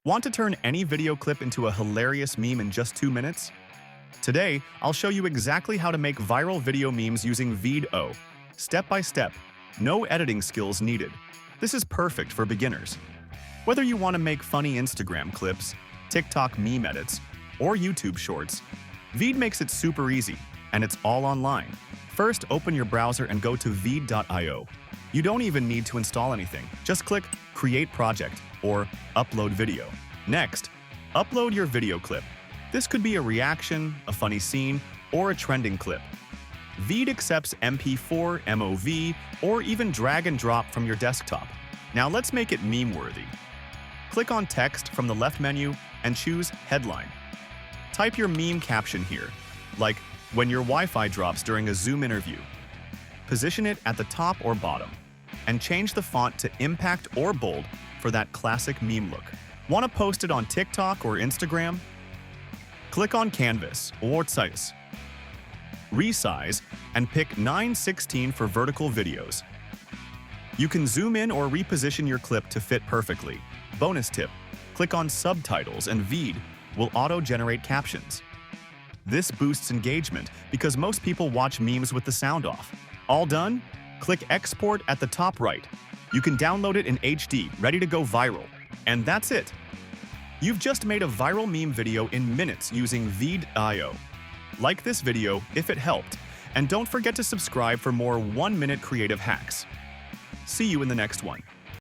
Want to turn any video clip into a hilarious meme in just 2 minutes? Today, I'll show you exactly how to make viral video memes using Vid-O. Step by step, no editing skills needed. This is perfect for beginners. Whether you want to make funny Instagram clips, TikTok meme edits, or YouTube shorts, Vid makes it super easy, and it's all online. First, open your browser and go to vid.io. You don't even need to install anything. Just click Create Project or Upload Video. Next, upload your video clip. This could be a reaction, a funny scene, or a trending clip. Vid accepts MP4, MOV, or even drag and drop from your desktop. Now let's make it meme-worthy. Click on Text from the left menu and choose Headline. Type your meme caption here, like when your Wi-Fi drops during a Zoom interview. Position it at the top or bottom, and change the font to Impact or Bold for that classic meme look. Want to post it on TikTok or Instagram? Click on Canvas or Size. Resize and pick 9:16 for vertical videos. You can zoom in or reposition your clip to fit perfectly. Bonus tip, click on Subtitles and Vid will auto-generate captions. This boosts engagement because most people watch memes with the sound off. All done? Click Export at the top right. You can download it in HD, ready to go viral. And that's it. You've just made a viral meme video in minutes using Vid.io. Like this video if it helped, and don't forget to subscribe for more 1-minute creative hacks. See you in the next one.